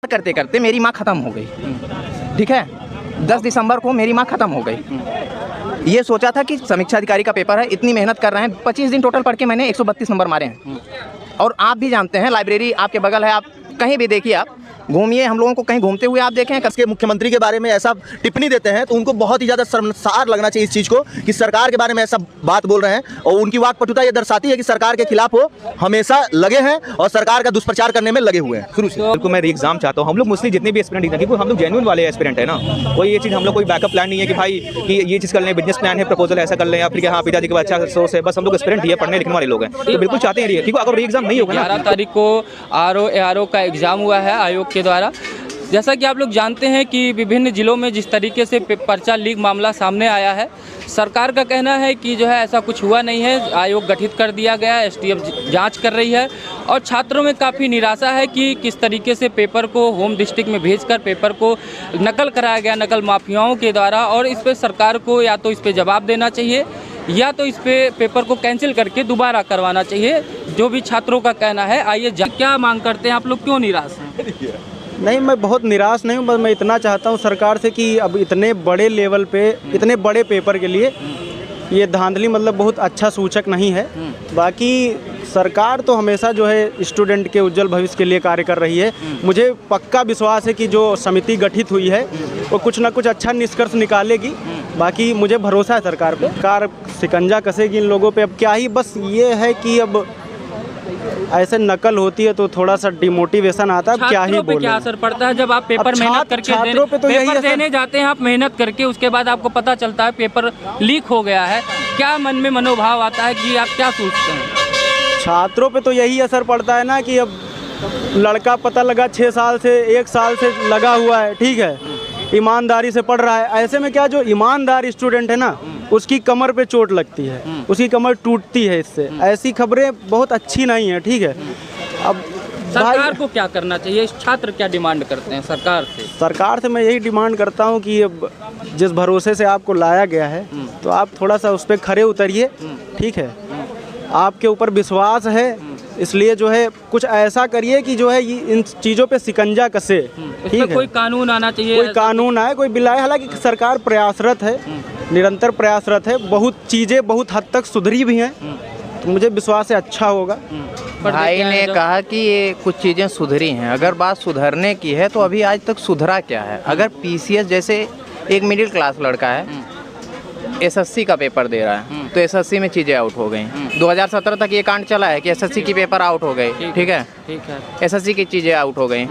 करते करते मेरी माँ ख़त्म हो गई। ठीक है, 10 दिसंबर को मेरी माँ ख़त्म हो गई। ये सोचा था कि समीक्षा अधिकारी का पेपर है, इतनी मेहनत कर रहे हैं, 25 दिन टोटल पढ़ के मैंने 132 नंबर मारे हैं। और आप भी जानते हैं, लाइब्रेरी आपके बगल है, आप कहीं भी देखिए, आप घूमिए, हम लोगों को कहीं घूमते हुए आप देखें। के मुख्यमंत्री के बारे में ऐसा टिप्पणी देते हैं तो उनको बहुत ही ज़्यादा शर्मसार लगना चाहिए इस चीज़ को कि सरकार के बारे में ऐसा बात बोल रहे हैं। और उनकी वाकपटुता ये दर्शाती है कि सरकार के खिलाफ वो हमेशा लगे हैं और सरकार का दुष्प्रचार करने में लगे हुए हैं शुरू से। बिल्कुल मैं एग्जाम चाहता हूँ। हम लोग मोस्टली जितने भी एस्पिरेंट क्योंकि हम लोग जेन्युइन वाले एस्पिरेंट है ना, कोई ये चीज़ हम लोग कोई बैकअप प्लान नहीं है कि भाई कि ये चीज़ कर लें, बिजनेस प्लान है, प्रपोजल ऐसा कर लें या फिर हाँ पिताजी का अच्छा सोर्स है। बस हम लोग एस्पिरेंट ही है, पढ़ने लिखने वाले लोग हैं, तो बिल्कुल चाहते हैं ठीक है। अगर एग्जाम नहीं होगा, 11 तारीख को आरओ का एग्ज़ाम हुआ है आयोग के द्वारा। जैसा कि आप लोग जानते हैं कि विभिन्न ज़िलों में जिस तरीके से पर्चा लीक मामला सामने आया है, सरकार का कहना है कि जो है ऐसा कुछ हुआ नहीं है, आयोग गठित कर दिया गया है, एसटीएफ जांच कर रही है। और छात्रों में काफ़ी निराशा है कि किस तरीके से पेपर को होम डिस्ट्रिक्ट में भेजकर पेपर को नकल कराया गया नकल माफियाओं के द्वारा। और इस पर सरकार को या तो इस पर जवाब देना चाहिए या तो इस पे पेपर को कैंसिल करके दोबारा करवाना चाहिए, जो भी छात्रों का कहना है। आइए क्या मांग करते हैं आप लोग, क्यों निराश हैं? नहीं, मैं बहुत निराश नहीं हूँ, बस मैं इतना चाहता हूँ सरकार से कि अब इतने बड़े लेवल पे इतने बड़े पेपर के लिए ये धांधली मतलब बहुत अच्छा सूचक नहीं है। बाकी सरकार तो हमेशा जो है स्टूडेंट के उज्जवल भविष्य के लिए कार्य कर रही है। मुझे पक्का विश्वास है कि जो समिति गठित हुई है वो कुछ ना कुछ अच्छा निष्कर्ष निकालेगी। बाकी मुझे भरोसा है सरकार पे, सरकार शिकंजा कसेगी इन लोगों पे। अब क्या ही, बस ये है कि अब ऐसे नकल होती है तो थोड़ा सा डिमोटिवेशन आता है। अब क्या ही बोले, क्या असर पड़ता है जब आप पेपर मेहनत करके पेपर देने जाते हैं, आप मेहनत करके, उसके बाद आपको पता चलता है पेपर लीक हो गया है, क्या मन में मनोभाव आता है कि आप क्या सोचते हैं? छात्रों पे तो यही असर पड़ता है ना कि अब लड़का पता लगा 6 साल से 1 साल से लगा हुआ है, ठीक है, ईमानदारी से पढ़ रहा है। ऐसे में क्या जो ईमानदार स्टूडेंट है ना, उसकी कमर पे चोट लगती है, उसकी कमर टूटती है इससे। ऐसी खबरें बहुत अच्छी नहीं है, ठीक है। अब सरकार को क्या करना चाहिए? छात्र क्या डिमांड करते हैं सरकार से? सरकार से मैं यही डिमांड करता हूं कि अब जिस भरोसे से आपको लाया गया है तो आप थोड़ा सा उस पर खरे उतरिए, ठीक है। आपके ऊपर विश्वास है, इसलिए जो है कुछ ऐसा करिए कि जो है इन चीज़ों पे शिकंजा कसे, ठीक है। कोई कानून आना चाहिए, कोई कानून आए, कोई बिल आए। हालांकि सरकार प्रयासरत है, निरंतर प्रयासरत है, बहुत चीज़ें बहुत हद तक सुधरी भी हैं, तो मुझे विश्वास है अच्छा होगा। भाई ने कहा कि ये कुछ चीज़ें सुधरी हैं। अगर बात सुधरने की है तो अभी आज तक सुधरा क्या है? अगर पीसीएस जैसे एक मिडिल क्लास लड़का है, एसएससी का पेपर दे रहा है, तो एसएससी में चीज़ें आउट हो गई। 2017 तक ये कांड चला है कि एसएससी की पेपर आउट हो गए, ठीक है, एसएससी की चीज़ें आउट हो गई।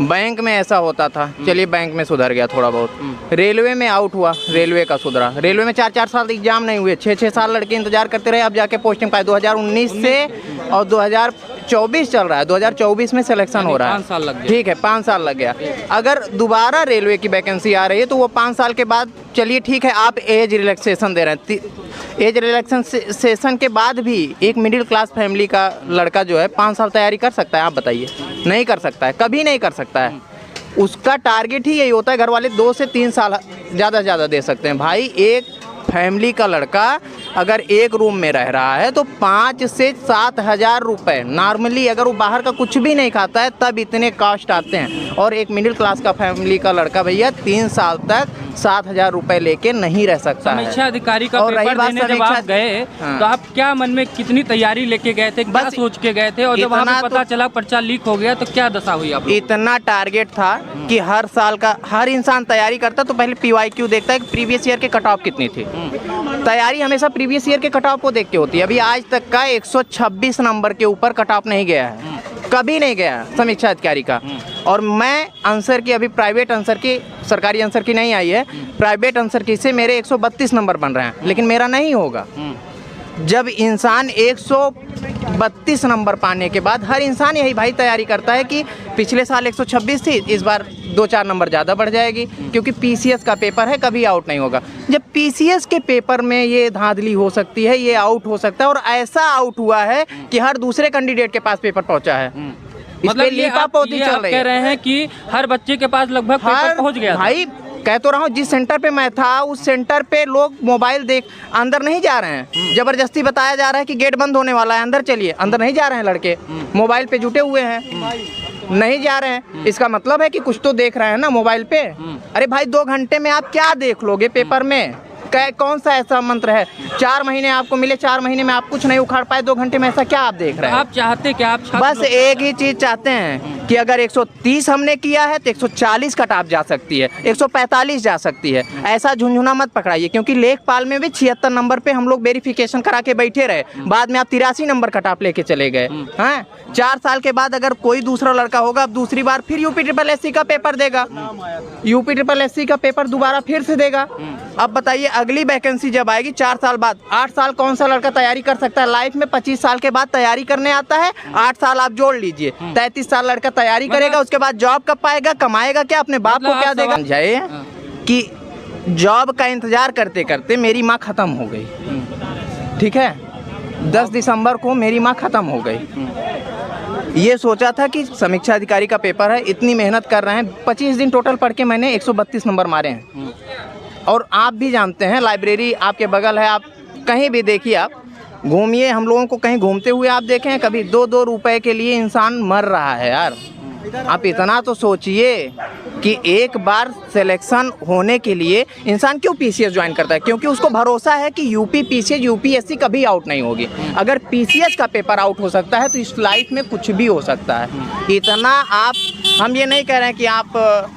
बैंक में ऐसा होता था, चलिए बैंक में सुधर गया थोड़ा बहुत। रेलवे में आउट हुआ, रेलवे का सुधरा। रेलवे में 4-4 साल एग्जाम नहीं हुए, 6-6 साल लड़के इंतजार करते रहे, अब जाके पोस्टिंग पाए। 2019 से और 2024 चल रहा है, 2024 में सिलेक्शन हो रहा है, 5 साल लग गया, ठीक है, 5 साल लग गया। अगर दोबारा रेलवे की वैकेंसी आ रही है तो वो 5 साल के बाद, चलिए ठीक है, आप एज रिलैक्सेशन दे रहे हैं, एज रिलैक्सेशन के बाद भी एक मिडिल क्लास फैमिली का लड़का जो है 5 साल तैयारी कर सकता है? आप बताइए, नहीं कर सकता है, कभी नहीं कर सकता है। उसका टारगेट ही यही होता है, घर वाले 2 से 3 साल ज़्यादा से ज़्यादा दे सकते हैं। भाई एक फैमिली का लड़का अगर एक रूम में रह रहा है तो 5 से 7 हज़ार रुपये नॉर्मली, अगर वो बाहर का कुछ भी नहीं खाता है तब इतने कॉस्ट आते हैं। और एक मिडिल क्लास का फैमिली का लड़का भैया 3 साल तक 7,000 रुपये लेके नहीं रह सकता है। समीक्षा अधिकारी का पेपर देने जब आप गए तो आप क्या मन में कितनी तैयारी लेके गए थे, क्या सोच के गए थे? और जब वहाँ पे पता चला पर्चा लीक हो गया तो क्या दशा हुई आप? इतना टारगेट था कि हर साल का हर इंसान तैयारी करता तो पहले PYQ देखता है कि प्रीवियस ईयर के कट ऑफ कितनी थी। तैयारी हमेशा प्रीवियस ईयर के कट ऑफ को देख के होती है। अभी आज तक का 126 नंबर के ऊपर कट ऑफ नहीं गया है, कभी नहीं गया समीक्षा अधिकारी का। और मैं आंसर की, अभी प्राइवेट आंसर की, सरकारी आंसर की नहीं आई है, प्राइवेट आंसर की से मेरे 132 नंबर बन रहे हैं, लेकिन मेरा नहीं होगा। जब इंसान 132 नंबर पाने के बाद, हर इंसान यही भाई तैयारी करता है कि पिछले साल 126 थी, इस बार 2-4 नंबर ज़्यादा बढ़ जाएगी, क्योंकि पीसीएस का पेपर है, कभी आउट नहीं होगा। जब पीसीएस के पेपर में ये धांधली हो सकती है, ये आउट हो सकता है, और ऐसा आउट हुआ है कि हर दूसरे कैंडिडेट के पास पेपर पहुंचा है। मतलब ये आप कह रहे हैं कि हर बच्चे के पास लगभग पेपर पहुंच गया? भाई कह तो रहा हूँ, जिस सेंटर पे मैं था उस सेंटर पे लोग मोबाइल देख अंदर नहीं जा रहे हैं। जबरदस्ती बताया जा रहा है कि गेट बंद होने वाला है, अंदर चलिए, अंदर नहीं जा रहे हैं लड़के, मोबाइल पे जुटे हुए हैं। नहीं जा रहे हैं, इसका मतलब है कि कुछ तो देख रहे हैं ना मोबाइल पे। अरे भाई 2 घंटे में आप क्या देख लोगे पेपर में? कौन सा ऐसा मंत्र है? 4 महीने आपको मिले, 4 महीने में आप कुछ नहीं उखाड़ पाए, 2 घंटे में ऐसा क्या आप देख रहे हैं? आप चाहते क्या? आप बस एक ही चीज चाहते हैं कि अगर 130 हमने किया है तो 140 कट ऑफ जा सकती है, 145 जा सकती है। ऐसा झुंझुना मत पकड़ाइए, क्योंकि लेखपाल में भी 76 नंबर पे हम लोग वेरिफिकेशन करा के बैठे रहे, बाद में आप 83 नंबर कट ऑफ लेके चले गए हैं। 4 साल के बाद अगर कोई दूसरा लड़का होगा, अब दूसरी बार फिर UPSSC का पेपर देगा, UPSSC का पेपर दोबारा फिर से देगा। अब बताइए अगली वैकेंसी जब आएगी 4 साल बाद, 8 साल कौन सा लड़का तैयारी कर सकता है? लाइफ में 25 साल के बाद तैयारी करने आता है, 8 साल आप जोड़ लीजिए, 33 साल लड़का तैयारी करेगा, उसके बाद जॉब कब पाएगा, कमाएगा क्या, अपने बाप को क्या देगा? समझाइए कि जॉब का इंतजार करते करते मेरी माँ खत्म हो गई, ठीक है, 10 दिसंबर को मेरी माँ खत्म हो गई। ये सोचा था कि समीक्षा अधिकारी का पेपर है, इतनी मेहनत कर रहे हैं, 25 दिन टोटल पढ़ के मैंने 132 नंबर मारे हैं। और आप भी जानते हैं, लाइब्रेरी आपके बगल है, आप कहीं भी देखिए, आप घूमिए, हम लोगों को कहीं घूमते हुए आप देखें कभी? 2-2 रुपए के लिए इंसान मर रहा है यार। आप इतना तो सोचिए कि एक बार सिलेक्शन होने के लिए इंसान क्यों PCS ज्वाइन करता है? क्योंकि उसको भरोसा है कि यूपी PCS UPSC कभी आउट नहीं होगी। अगर PCS का पेपर आउट हो सकता है तो इस लाइफ में कुछ भी हो सकता है। इतना आप, हम ये नहीं कह रहे हैं कि आप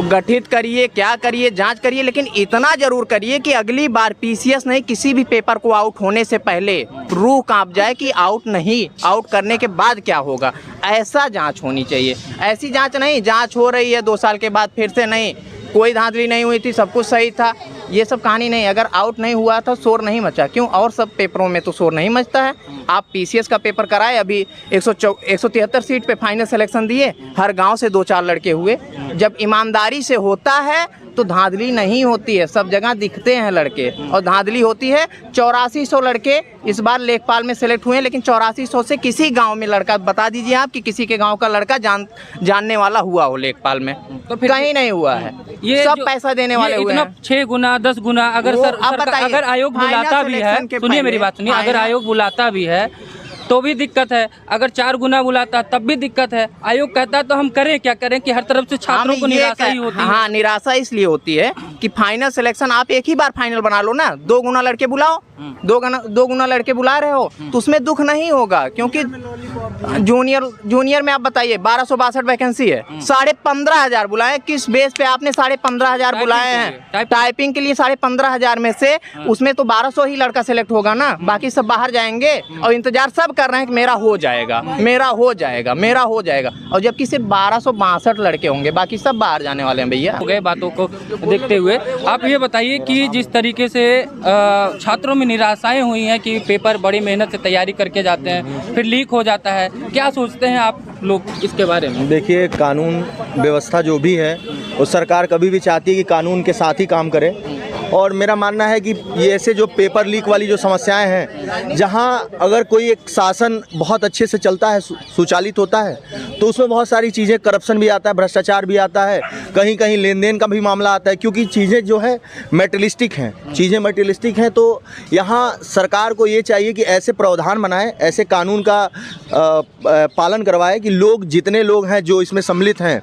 गठित करिए, क्या करिए, जांच करिए, लेकिन इतना जरूर करिए कि अगली बार PCS नहीं, किसी भी पेपर को आउट होने से पहले रूह कांप जाए कि आउट नहीं, आउट करने के बाद क्या होगा। ऐसा जांच होनी चाहिए। ऐसी जांच नहीं, जांच हो रही है 2 साल के बाद फिर से नहीं, कोई धांधली नहीं हुई थी, सब कुछ सही था, ये सब कहानी नहीं। अगर आउट नहीं हुआ था शोर नहीं मचा, क्यों? और सब पेपरों में तो शोर नहीं मचता है। आप PCS का पेपर कराए, अभी 173 सीट पे फाइनल सिलेक्शन दिए, हर गांव से 2-4 लड़के हुए। जब ईमानदारी से होता है तो धांधली नहीं होती है, सब जगह दिखते हैं लड़के, और धांधली होती है। 8400 लड़के इस बार लेखपाल में सेलेक्ट हुए हैं, लेकिन 8400 से किसी गांव में लड़का, बता दीजिए आप कि किसी के गांव का लड़का जानने वाला हुआ हो लेखपाल में? तो फिर कहीं नहीं हुआ है, ये सब पैसा देने वाले हुए हैं। 6 गुना 10 गुना अगर अगर आयोग बुलाता भी है, सुनिए मेरी बात सुनिए, अगर आयोग बुलाता भी है तो भी दिक्कत है, अगर 4 गुना बुलाता तब भी दिक्कत है। आयोग कहता है तो हम करें क्या करें कि हर तरफ से छात्रों को निराशा ही होती है। हाँ, निराशा इसलिए होती है कि फाइनल सिलेक्शन आप एक ही बार फाइनल बना लो ना, 2 गुना लड़के बुलाओ, 2 गुना लड़के बुला रहे हो तो उसमें दुख नहीं होगा। क्योंकि जूनियर में आप बताइए 1262 वैकेंसी है, 15,500 बुलाए, किस बेस पे आपने 15,500 बुलाए हैं? टाइपिंग के लिए 15,500 में से उसमें तो 1200 ही लड़का सेलेक्ट होगा ना, बाकी सब बाहर जाएंगे और इंतजार सब कर रहे हैं कि मेरा हो जाएगा, मेरा हो जाएगा, मेरा हो जाएगा। और जबकि सिर्फ 1262 लड़के होंगे, बाकी सब बाहर जाने वाले हैं भैया। हो गए बातों को देखते हुए आप ये बताइए कि जिस तरीके से छात्रों में निराशाएं हुई हैं कि पेपर बड़ी मेहनत से तैयारी करके जाते हैं, फिर लीक हो जाता है, क्या सोचते हैं आप लोग इसके बारे में? देखिए, कानून व्यवस्था जो भी है वो सरकार कभी भी चाहती है कि कानून के साथ ही काम करे। और मेरा मानना है कि ये ऐसे जो पेपर लीक वाली जो समस्याएं हैं, जहां अगर कोई एक शासन बहुत अच्छे से चलता है, सुचालित होता है, तो उसमें बहुत सारी चीज़ें, करप्शन भी आता है, भ्रष्टाचार भी आता है, कहीं कहीं लेन देन का भी मामला आता है, क्योंकि चीज़ें जो है मटेरियलिस्टिक हैं, चीज़ें मटेरियलिस्टिक हैं। तो यहाँ सरकार को ये चाहिए कि ऐसे प्रावधान बनाए, ऐसे कानून का पालन करवाए कि लोग, जितने लोग हैं जो इसमें सम्मिलित हैं,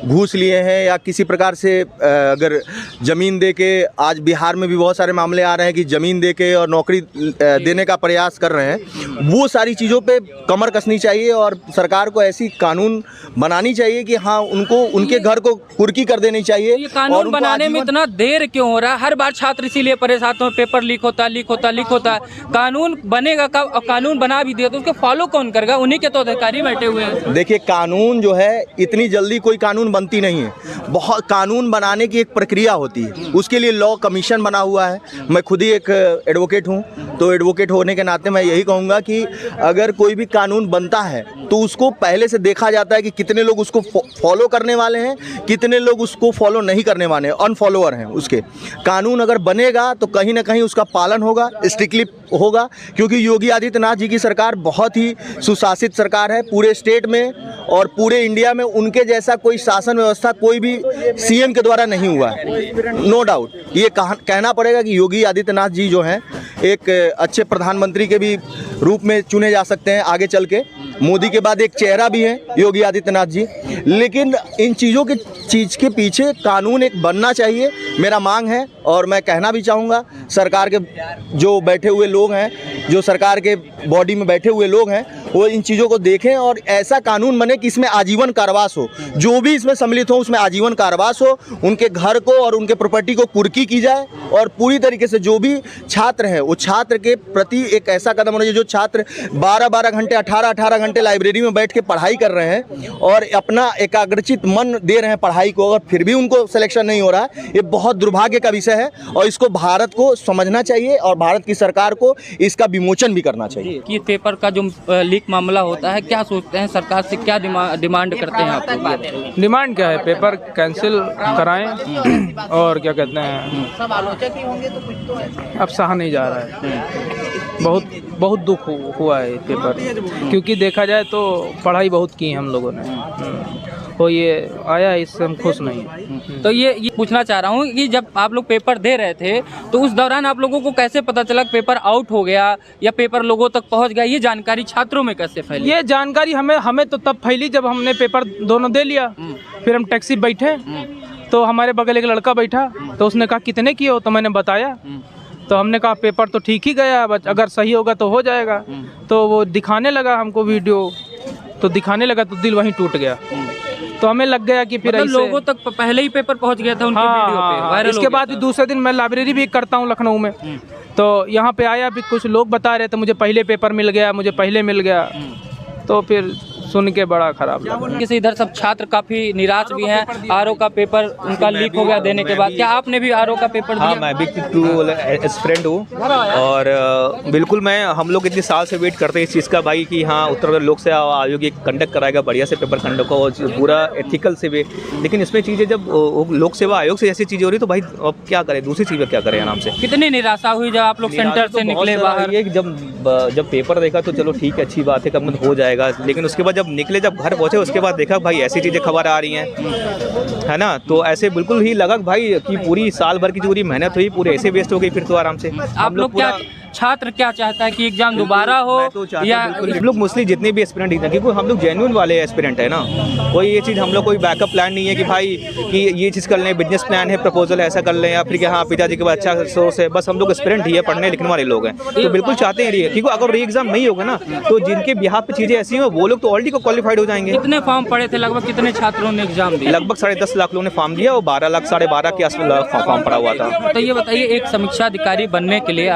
घूस लिए हैं या किसी प्रकार से अगर ज़मीन दे के, आज बिहार में भी बहुत सारे मामले आ रहे हैं कि ज़मीन दे के और नौकरी देने का प्रयास कर रहे हैं, वो सारी चीज़ों पे कमर कसनी चाहिए और सरकार को ऐसी कानून बनानी चाहिए कि हाँ, उनको, उनके घर को कुर्की कर देनी चाहिए। ये कानून बनाने में इतना देर क्यों हो रहा है? हर बार छात्र इसीलिए परेशान होते हैं, पेपर लीक होता है, लीक होता है, लीक होता है। कानून बनेगा कब? और कानून बना भी दिया तो उसको फॉलो कौन करेगा? उन्हीं के तो अधिकारी बैठे हुए हैं। देखिए, कानून जो है, इतनी जल्दी कोई कानून बनती नहीं है, बहुत कानून बनाने की एक प्रक्रिया होती है, उसके लिए लॉ कमीशन बना हुआ है। मैं खुद ही एक एडवोकेट हूँ, तो एडवोकेट होने के नाते मैं यही कहूँगा कि अगर कोई भी कानून बनता है तो उसको पहले से देखा जाता है कि कितने लोग उसको फॉलो करने वाले हैं, कितने लोग उसको फॉलो नहीं करने वाले हैं, अनफॉलोअर हैं उसके। कानून अगर बनेगा तो कहीं ना कहीं उसका पालन होगा, स्ट्रिक्टली होगा, क्योंकि योगी आदित्यनाथ जी की सरकार बहुत ही सुशासित सरकार है पूरे स्टेट में और पूरे इंडिया में। उनके जैसा कोई शासन व्यवस्था कोई भी CM के द्वारा नहीं हुआ है, नो डाउट। ये कहना पड़ेगा कि योगी आदित्यनाथ जी जो हैं एक अच्छे प्रधानमंत्री के भी रूप में चुने जा सकते हैं आगे चल के। मोदी के बाद एक चेहरा भी है योगी आदित्यनाथ जी, लेकिन इन चीज़ों के पीछे कानून एक बनना चाहिए, मेरा मांग है। और मैं कहना भी चाहूँगा सरकार के जो बैठे हुए लोग हैं, जो सरकार के बॉडी में बैठे हुए लोग हैं, वो इन चीज़ों को देखें और ऐसा कानून बने कि इसमें आजीवन कारावास हो। जो भी इसमें सम्मिलित हो उसमें आजीवन कारावास हो, उनके घर को और उनके प्रॉपर्टी को कुर्की की जाए और पूरी तरीके से जो भी छात्र हैं वो छात्र के प्रति एक ऐसा कदम होना चाहिए। जो छात्र 12-12 घंटे 18-18 घंटे लाइब्रेरी में बैठ के पढ़ाई कर रहे हैं और अपना एकाग्रचित मन दे रहे हैं पढ़ाई को, और फिर भी उनको सिलेक्शन नहीं हो रहा है, ये बहुत दुर्भाग्य का विषय है और इसको भारत को समझना चाहिए और भारत की सरकार को इसका विमोचन भी करना चाहिए। कि पेपर का जो लीक मामला होता है, क्या सोचते हैं, सरकार से क्या डिमांड करते हैं आप लोग? डिमांड क्या है? पेपर कैंसिल कराएं और क्या कहते हैं, सब आलोचक ही होंगे तो कुछ तो है। अब सहा नहीं जा रहा है। बहुत दुख हुआ है पेपर, क्योंकि देखा जाए तो पढ़ाई बहुत की हम लोगों ने, तो ये आया इससे हम खुश नहीं हैं। तो ये पूछना चाह रहा हूँ कि जब आप लोग पेपर दे रहे थे तो उस दौरान आप लोगों को कैसे पता चला कि पेपर आउट हो गया या पेपर लोगों तक पहुँच गया? ये जानकारी छात्रों में कैसे फैली? ये जानकारी हमें तो तब फैली जब हमने पेपर दोनों दे लिया। फिर हम टैक्सी बैठे तो हमारे बगल एक लड़का बैठा, तो उसने कहा कितने किए हो? तो मैंने बताया, तो हमने कहा पेपर तो ठीक ही गया, अगर सही होगा तो हो जाएगा। तो वो दिखाने लगा हमको वीडियो, तो दिखाने लगा तो दिल वहीं टूट गया। तो हमें लग गया कि फिर मतलब लोगों तक पहले ही पेपर पहुंच गया था उनकी वीडियो पे, वायरल हो इसके बाद गया था। दूसरे दिन मैं लाइब्रेरी भी करता हूँ लखनऊ में, तो यहाँ पे आया भी कुछ लोग बता रहे थे मुझे पहले पेपर मिल गया, मुझे पहले मिल गया, तो फिर सुन के बड़ा खराब लगा। किसी इधर सब छात्र काफी निराश भी हैं। आरओ का पेपर उनका लीक हो गया देने के बाद। क्या आपने भी आरओ का पेपर दिया? हाँ, मैं भी स्टूडेंट हूँ और बिल्कुल हम लोग इतने साल से वेट करते हैं इस चीज़ का भाई कि हाँ उत्तर प्रदेश लोक सेवा आयोग ये कंडक्ट कराएगा बढ़िया से पेपर कंडक्ट को, पूरा एथिकल से वे। लेकिन इसमें चीज़ें जब लोक सेवा आयोग से ऐसी चीज़ें हो रही तो भाई अब क्या करें, दूसरी चीज़ क्या करें आराम से। कितनी निराशा हुई जब आप लोग सेंटर से निकले बाहर? ये जब पेपर देखा तो चलो ठीक है, अच्छी बात है, कब हो जाएगा। लेकिन उसके बाद जब निकले, जब घर पहुंचे, उसके बाद देखा भाई ऐसी चीज़ें खबर आ रही हैं, है ना। तो ऐसे बिल्कुल ही लगा भाई कि पूरी साल भर की जो पूरी मेहनत हुई पूरी ऐसे वेस्ट हो गई फिर तो आराम से। आप लोग क्या छात्र क्या चाहता है कि एग्जाम दोबारा हो या हम लोग मोस्टली जितने भी एस्पिरेंट हैं, क्योंकि हम लोग जेन्युइन वाले एस्पिरेंट है ना, कोई ये चीज़ हम लोग कोई बैकअप प्लान नहीं है कि भाई कि ये चीज़ कर लें, बिजनेस प्लान है, प्रपोजल ऐसा कर लें, या फिर कि हाँ पिताजी के पास अच्छा सोर्स है। बस हम लोग एस्पिरेंट ही है, पढ़ने लिखने वाले लोग हैं, तो बिल्कुल चाहते हैं क्योंकि अगर री एग्जाम नहीं होगा ना तो जिनके बिहार पे चीज़ें ऐसी हैं वो लोग तो ऑलरेडी क्वालिफाइड हो जाएंगे। कितने फॉर्म पड़े थे लगभग, कितने छात्रों ने एग्जाम दिया? लगभग 10.5 लाख लोगों ने फॉर्म दिया और 12 लाख 12.5 के आसपास फॉर्म पड़ा हुआ था। तो ये बताइए, एक समीक्षा अधिकारी बनने के लिए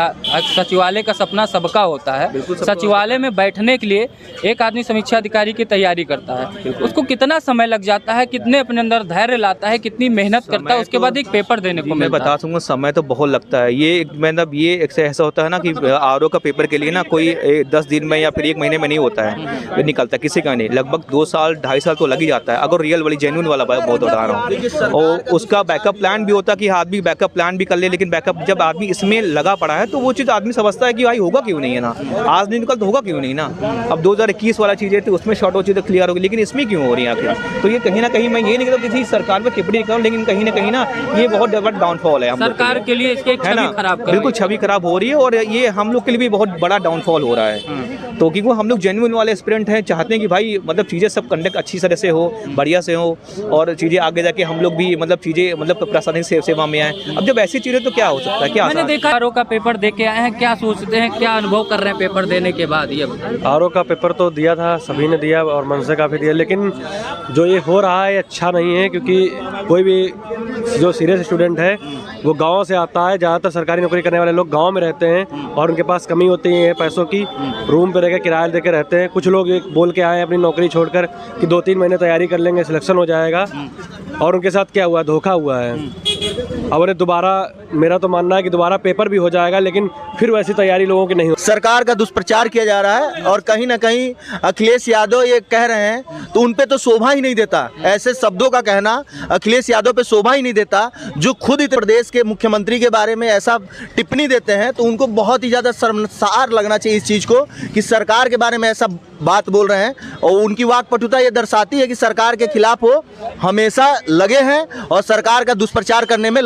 सचिवालय का सपना सबका होता है। सचिवालय में बैठने के लिए एक आदमी समीक्षा अधिकारी की तैयारी करता है, उसको कितना समय लग जाता है, कितने अपने अंदर धैर्य लाता है, कितनी मेहनत करता है, उसके बाद एक पेपर देने को मैं बता दूंगा समय तो बहुत लगता है। ये मतलब ये ऐसा होता है ना कि आरओ का पेपर के लिए ना कोई 10 दिन में या फिर 1 महीने में नहीं होता है, निकलता किसी का नहीं, लगभग 2 साल 2.5 साल तो लग ही जाता है अगर रियल वाली जेन्युइन वाला बहुत बता रहा हूँ। और उसका बैकअप प्लान भी होता है कि आदमी बैकअप प्लान भी कर ले, लेकिन बैकअप जब आदमी इसमें लगा पड़ा है तो वो चीज़ आदमी समझता है कि भाई होगा क्यों नहीं है ना, आज नहीं निकल तो होगा क्यों नहीं ना। अब 2021 वाला चीज़ें थी उसमें शॉर्ट हो चीज़ें क्लियर होगी, लेकिन इसमें क्यों हो रही है आखिर? तो ये कहीं ना कहीं मैं ये नहीं कहता किसी सरकार पर टिप्पणी करूँ, लेकिन कहीं ना ये बहुत बड़ा डाउनफॉल है सरकार के लिए, इसके छवि खराब, बिल्कुल छवि खराब हो रही है और ये हम लोग के लिए भी बहुत बड़ा डाउनफॉल हो रहा है। तो क्योंकि हम लोग जेन्युइन वाले एस्पिरेंट हैं, चाहते हैं कि भाई मतलब चीज़ें सब कंडक्ट अच्छी तरह से हो, बढ़िया से हो और चीज़ें आगे जाके हम लोग भी मतलब चीज़ें मतलब प्रशासनिक सेवा में आए। अब जब ऐसी चीज़ें तो क्या हो सकता है? क्या मैंने देखा आरओ का पेपर दे के आए हैं, क्या सोचते हैं, क्या अनुभव कर रहे हैं पेपर देने के बाद? ये आरओ का पेपर तो दिया था, सभी ने दिया और मन से काफ़ी दिया, लेकिन जो ये हो रहा है अच्छा नहीं है, क्योंकि कोई भी जो सीरियस स्टूडेंट है वो गांव से आता है। ज़्यादातर सरकारी नौकरी करने वाले लोग गांव में रहते हैं और उनके पास कमी होती है पैसों की, रूम पे रहकर किराया देकर रहते हैं। कुछ लोग एक बोल के आए हैं अपनी नौकरी छोड़कर कि 2-3 महीने तैयारी कर लेंगे, सिलेक्शन हो जाएगा, और उनके साथ क्या हुआ, धोखा हुआ है। अब उन्हें दोबारा, मेरा तो मानना है कि दोबारा पेपर भी हो जाएगा, लेकिन फिर वैसी तैयारी लोगों की नहीं हो। सरकार का दुष्प्रचार किया जा रहा है और कहीं ना कहीं अखिलेश यादव ये कह रहे हैं तो उन पे तो शोभा ही नहीं देता। ऐसे शब्दों का कहना अखिलेश यादव पे शोभा ही नहीं देता, जो खुद उत्तर प्रदेश के मुख्यमंत्री के बारे में ऐसा टिप्पणी देते हैं तो उनको बहुत ही ज़्यादा शर्मसार लगना चाहिए इस चीज़ को कि सरकार के बारे में ऐसा बात बोल रहे हैं। और उनकी वाकपटुता ये दर्शाती है कि सरकार के खिलाफ वो हमेशा लगे हैं और सरकार का दुष्प्रचार करने में